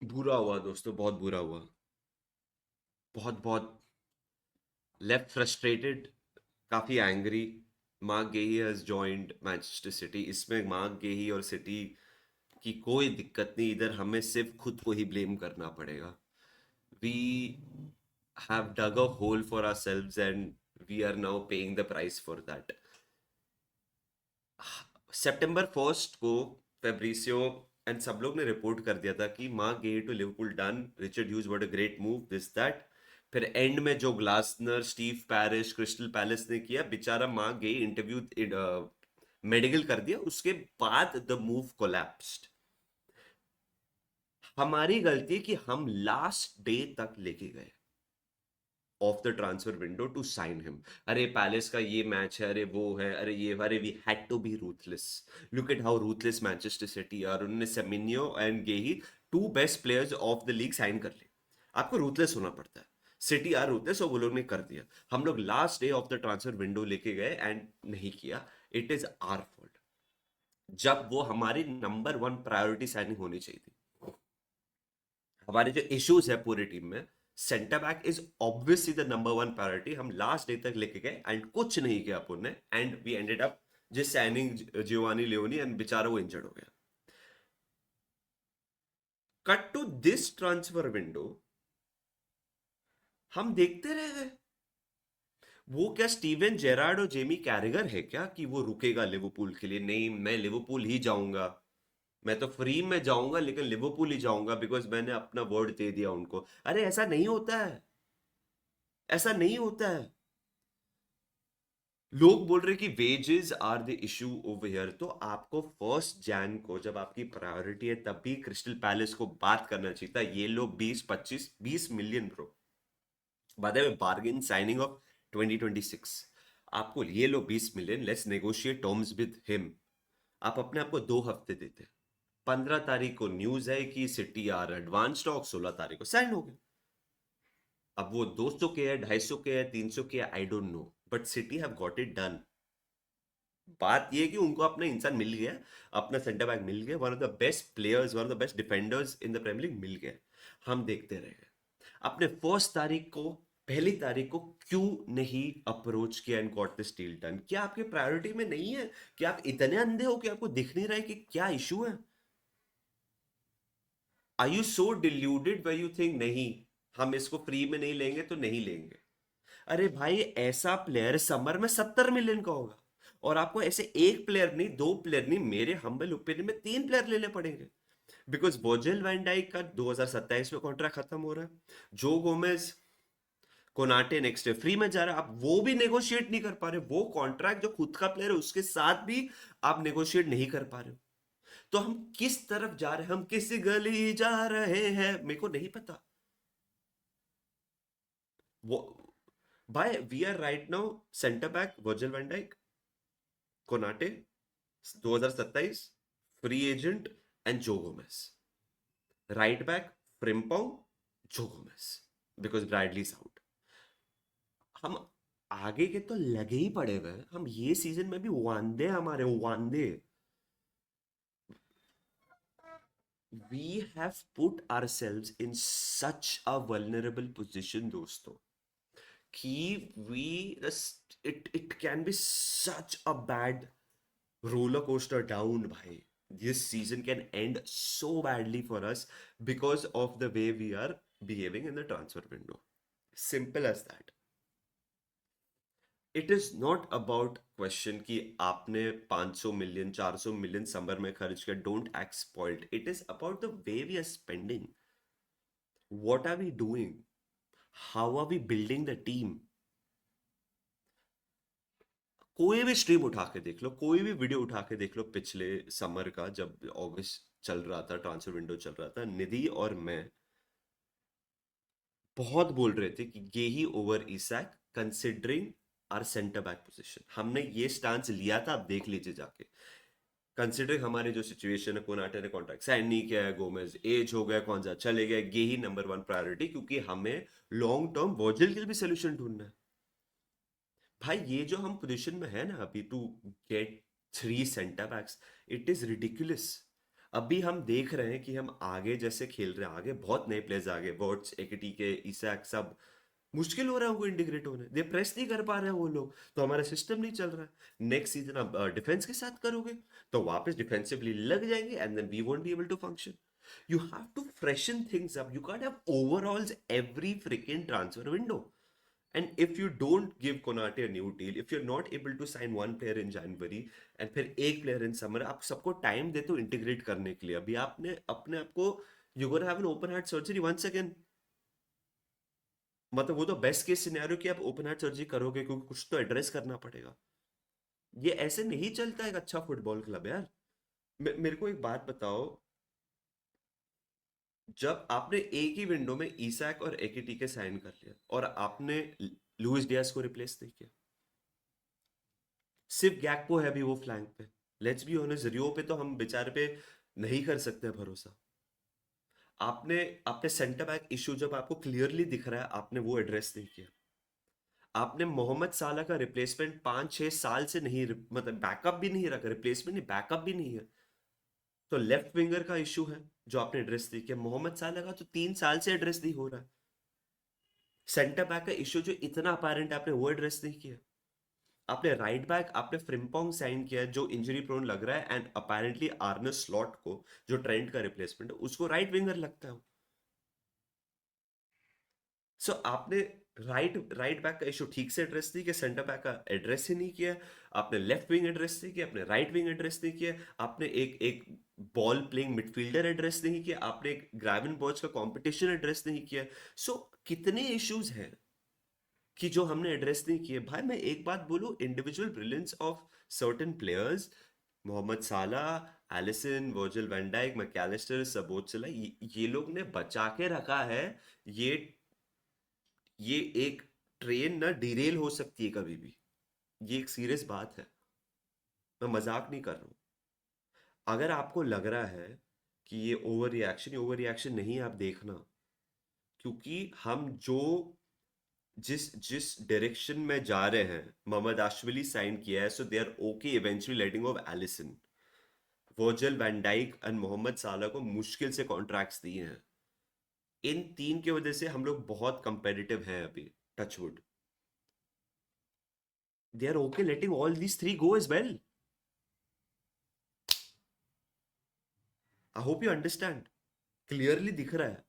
बुरा हुआ दोस्तों, बहुत बुरा हुआ। बहुत बहुत लेफ्ट फ्रस्ट्रेटेड, काफी angry. Marc Guehi has joined Manchester City. इसमें मार्क गेही और सिटी की कोई दिक्कत नहीं, इधर हमें सिर्फ खुद को ही ब्लेम करना पड़ेगा। We have dug a hole for ourselves and we are now paying the price for that. September first को फेब्रिसियो एंड सब लोग ने रिपोर्ट कर दिया था कि माँ गे to Liverpool done, Richard Hughes what a great move, this that. फिर एंड में जो Glasner, Steve Parish, Crystal Palace ने किया, बेचारा माँ गे इंटरव्यू मेडिकल कर दिया, उसके बाद द मूव कोलैप्स्ड। हमारी गलती कि हम लास्ट डे तक लेके गए of the transfer window to sign him. अरे पैलेस का ये मैच है, अरे वो है, अरे ये, अरे we had to be ruthless. Look at how ruthless Manchester City are. उन्होंने Semenyo and Guehi, two best players of the league, sign कर लिए। आपको रूथलेस होना पड़ता है। सिटी आर रूथलेस और वो लोग ने कर दिया। हम लोग last day of the transfer window लेके गए एंड नहीं किया। इट इज आर फॉल्ट, जब वो हमारी नंबर वन प्रायोरिटी साइनिंग होनी चाहिए थी। हमारे जो इश्यूज है पूरी टीम में, centre back is obviously the number one priority. हम लास्ट डे तक लेके गए एंड कुछ नहीं किया अपन ने, एंड वी एंडेड अप जिस साइनिंग जियोवानी लियोनी, एंड बेचारा वो इंजर्ड हो गया। Cut to this transfer window, हम देखते रह गए। वो क्या स्टीवन जेरार्ड और जेमी कैरिगर है क्या कि वो रुकेगा लिवरपूल के लिए? नहीं, मैं लिवरपूल ही जाऊंगा। मैं तो फ्री में जाऊंगा लेकिन लिवरपूल ही जाऊंगा बिकॉज मैंने अपना वर्ड दे दिया उनको। अरे ऐसा नहीं होता है, ऐसा नहीं होता है। लोग बोल रहे कि wages are the issue over here, तो आपको फर्स्ट जैन को, जब आपकी प्रायोरिटी है, तब भी क्रिस्टल पैलेस को बात करना चाहिए था। ये लोग 20 25 20 मिलियन ब्रो, बाद में बार्गेन साइनिंग ऑफ 2026। आपको ये लो 20 million, let's negotiate terms with him. आप अपने आप को 2 हफ्ते देते। 15 तारीख को न्यूज है कि सिटी आर एडवांस स्टॉक, 16 तारीख को साइन हो गया। अब वो 200 के है, 250 के है, 300 के है, आई don't no, but city have got it done. बात ये है कि उनको अपना इंसान मिल गया, अपना सेंटर बैक मिल गया, one of the best players, one of the best defenders in the Premier League मिल गया। हम देखते रह गए। अपने फर्स्ट तारीख को, पहली तारीख को क्यों नहीं अप्रोच किया and got the deal done? क्या आपके प्रायोरिटी में नहीं है? क्या आप इतने अंधे हो कि आपको दिख नहीं रहा है कि क्या इशू है? Are you so deluded where you think नहीं, हम इसको फ्री में नहीं लेंगे तो नहीं लेंगे? अरे भाई, ऐसा प्लेयर समर में 70 मिलियन का होगा, और आपको ऐसे एक प्लेयर नहीं, दो प्लेयर नहीं, मेरे हम्बल ओपिनियन में 3 प्लेयर लेने पड़ेंगे। बिकॉज बोजेल वैन डाइक का 2027 में कॉन्ट्रैक्ट खत्म हो रहा है। जो Gomez, Konate next year free में जा रहा है, आप वो भी नेगोशिएट नहीं कर पा रहे। वो कॉन्ट्रैक्ट जो खुद का प्लेयर है उसके साथ भी आप नेगोशिएट नहीं कर पा रहे हो। तो हम किस तरफ जा रहे हैं, हम किस गली जा रहे हैं, मेरे को नहीं पता। वो भाई, we are right now centre back Virgil van Dijk, Konate 2027 free agent, and Joe Gomez. Right back Frimpong, Joe Gomez, because Bradley is out. हम आगे के तो लगे ही पड़े हुए हैं। हम ये सीजन में भी वांदे, हमारे वांदे। we have put ourselves in such a vulnerable position दोस्तों, कि we, it can be such a bad roller coaster down भाई। this season can end so badly for us because of the way we are behaving in the transfer window. Simple as that. It is not about question कि आपने 500 million 400 million summer में खर्च किया, don't act spoiled. It is about the way we are spending, what are we doing, how are we building the team. कोई भी stream उठा के देख लो, कोई भी वीडियो उठा के देख लो पिछले समर का, जब अगस्त चल रहा था, ट्रांसफर विंडो चल रहा था, निधि और मैं बहुत बोल रहे थे कि Guehi over Isak, considering our centre back position. हमने ये स्टांस लिया था, आप देख लीजिए जाके। कंसिडरिंग हमारे जो सिचुएशन है, कोनाटे ने कॉन्ट्रैक्ट साइन नहीं किया है, गोमेज एज हो गया, कौन सा चले गए, गेही नंबर वन प्रायोरिटी, क्योंकि हमें लॉन्ग टर्म वर्जिल के लिए भी सोल्यूशन ढूंढना है। भाई ये जो हम पोजीशन में है ना अभी, to get 3 centre backs, it is ridiculous. अभी हम देख रहे हैं कि हम आगे जैसे खेल रहे हैं, आगे बहुत नए प्लेयर्स आगे, वर्ड्स, एकेटीके, इसाक, सब मुश्किल हो रहा है उनको इंटीग्रेट होने, दे प्रेस नहीं कर पा रहे हैं वो लोग, तो हमारा सिस्टम नहीं चल रहा है। नेक्स्ट सीजन आप डिफेंस के साथ करोगे तो वापस डिफेंसिवली लग जाएंगे and then we won't be able to function. You have to freshen things up, you can't have overhauls every freaking transfer window. And if you don't give Konate a new deal, if you're not able to sign one player in January and फिर एक player in summer, आप सबको time देते हो integrate करने के लिए। अभी आपने अपने आप को, you gonna have an open heart surgery once again. मतलब वो तो बेस्ट केस सिनेरियो कि आप ओपन हार्ट सर्जरी करोगे, क्योंकि कुछ तो एड्रेस करना पड़ेगा। ये ऐसे नहीं चलता एक अच्छा फुटबॉल क्लब यार। मेरे को एक बात बताओ, जब आपने एक ही विंडो में ईसैक और एकेटीके साइन कर लिया और आपने लुइस डियाज को रिप्लेस नहीं किया, सिर्फ गैक्पो है अभी वो फ्लैंक पे। लेट्स बी ऑनेस्ट, रियो पे तो हम बेचारे पे नहीं कर सकते भरोसा। आपने आपने सेंटर बैक इशू जब आपको क्लियरली दिख रहा है, आपने वो एड्रेस नहीं किया। आपने मोहम्मद साला का रिप्लेसमेंट 5-6 साल से नहीं, मतलब बैकअप भी नहीं रखा, रिप्लेसमेंट नहीं, बैकअप भी नहीं है। तो लेफ्ट विंगर का इशू है जो आपने एड्रेस नहीं किया। मोहम्मद साला का तो 3 साल से एड्रेस नहीं हो रहा है। सेंटर बैक का इशू जो इतना अपेरेंट, आपने वो एड्रेस नहीं किया। आपने राइट बैक, आपने फ्रिम्पोंग साइन किया जो इंजरी प्रोन लग रहा है, एंड अपेरेंटली आर्ने स्लॉट को, जो ट्रेंट का रिप्लेसमेंट है, उसको राइट विंगर लगता है। सो आपने राइट राइट बैक का इशू ठीक से एड्रेस नहीं किया, सेंटर बैक का एड्रेस ही नहीं किया, आपने लेफ्ट विंग एड्रेस नहीं किया, आपने राइट विंग एड्रेस नहीं किया, आपने एक एक बॉल प्लेइंग मिडफील्डर एड्रेस नहीं किया, आपने एक ग्रावन बॉच का कंपटीशन एड्रेस नहीं किया। सो कितने इश्यूज हैं कि जो हमने एड्रेस नहीं किए। भाई मैं एक बात बोलूं, individual brilliance of certain players, Mohamed Salah, Alisson, Virgil van Dijk, Mac Allister, Szoboszlai, ये लोग ने बचा के रखा है। ये ये एक ट्रेन ना डिरेल हो सकती है कभी भी। ये एक सीरियस बात है, मैं मजाक नहीं कर रहा हूँ। अगर आपको लग रहा है कि ये ओवर रिएक्शन नहीं है, आप देखना, क्योंकि हम जो जिस जिस डायरेक्शन में जा रहे हैं, मोहम्मद आशवली साइन किया है, so they are okay eventually letting off Alisson, Virgil van Dijk and Mohamed Salah को मुश्किल से कॉन्ट्रैक्ट्स दिए हैं। इन तीन की वजह से हम लोग बहुत कंपेटिटिव हैं अभी, touch wood. They are okay letting all these three go as well. I hope you understand. Clearly दिख रहा है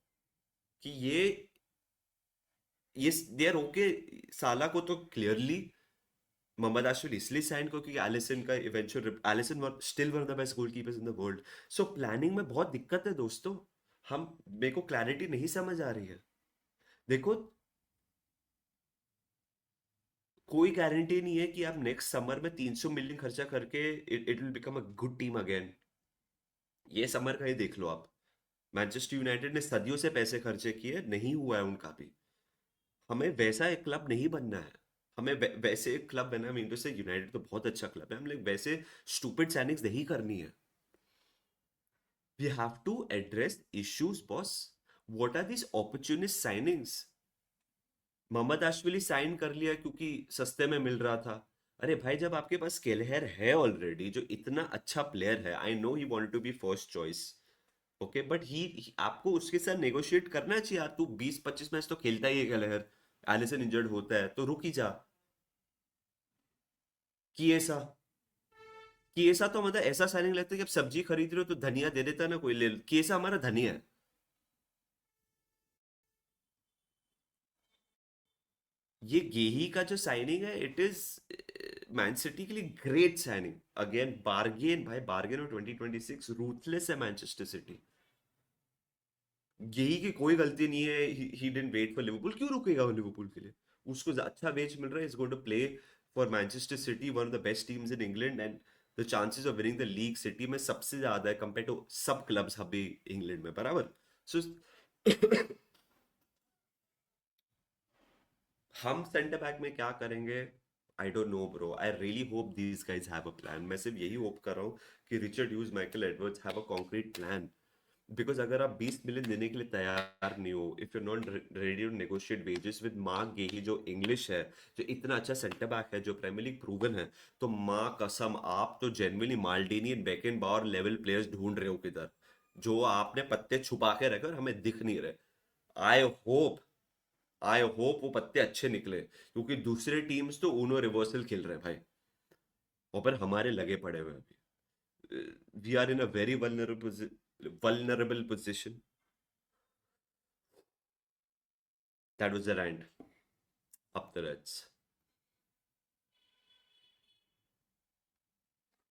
कि ये दे आर ओके। साला को तो क्लियरली मोहम्मद आशुल इसलिए साइन को क्योंकि एलिसन का eventual, Alisson still one of the best goalkeepers in the world. So planning में बहुत दिक्कत है दोस्तों। हम मेरे को क्लैरिटी नहीं समझ आ रही है। देखो, कोई गारंटी नहीं है कि आप नेक्स्ट समर में 300 मिलियन खर्चा करके it will become a good team again. ये समर का ही देख लो आप। मैनचेस्टर यूनाइटेड ने सदियों से पैसे खर्चे किए, नहीं हुआ है उनका भी। हमें वैसा एक क्लब नहीं बनना है। हमें वैसे एक क्लब बनना है, मीन टू से यूनाइटेड तो बहुत अच्छा क्लब है, हम लोग वैसे स्टूपिड साइनिंग्स नहीं करनी है। We have to address issues boss. What are this opportunist signings? Mohamed आशवली साइन कर लिया क्योंकि सस्ते में मिल रहा था। अरे भाई, जब आपके पास केलहेर है ऑलरेडी जो इतना अच्छा प्लेयर है, I know he wanted to be first choice, okay, but he आपको उसके साथ नेगोशिएट करना चाहिए यार। तू 20-25 मैच तो खेलता ही है केलहेर, एलिसन इंजर्ड होता है तो रुक ही जा। कि ऐसा कि ऐसा तो मतलब ऐसा साइनिंग लगता है कि आप सब्जी खरीद रहे हो तो धनिया दे देता है ना कोई, ले कि ऐसा हमारा धनिया है। ये गेही का जो साइनिंग है, इट इज मैन सिटी के लिए ग्रेट साइनिंग। अगेन बार्गेन भाई, बार्गेन ऑफ 2026, रूथलेस है मैनचेस्टर सिटी। गेही की कोई गलती नहीं है, he didn't wait for Liverpool. क्यों रुकेगा वो लिवरपूल के लिए? उसको अच्छा वेज मिल रहा है, is going to play for Manchester City, one of the best teams in England, and the chances of winning the league City में सबसे ज्यादा है कंपेयर टू सब क्लब्स अभी इंग्लैंड में, बराबर। सो हम सेंटर बैक में क्या करेंगे? I don't know bro, I really hope these guys have a plan. मैं सिर्फ यही होप कर रहा हूँ कि Richard Hughes, Michael Edwards have a concrete plan. Because अगर आप 20 मिलियन देने के लिए तैयार नहीं हो, if you not ready to negotiate wages with Marc Guehi जो इंग्लिश है, जो इतना अच्छा सेंटर बैक है, जो प्रीमियर लीग प्रूवन है, तो माँ कसम आप तो जेन्युइनली माल्डीनी एंड बेकेनबावर लेवल प्लेयर्स ढूंढ रहे हो किधर, जो आपने पत्ते छुपा के रखे और हमें दिख नहीं रहे। आई होप आई होप वो पत्ते अच्छे निकले, क्योंकि दूसरे टीम्स तो उनो रिवर्सल खेल रहे हैं भाई, और पर हमारे लगे पड़े हुए हैं अभी। We are in a very vulnerable position. That was the rant. Up the Reds.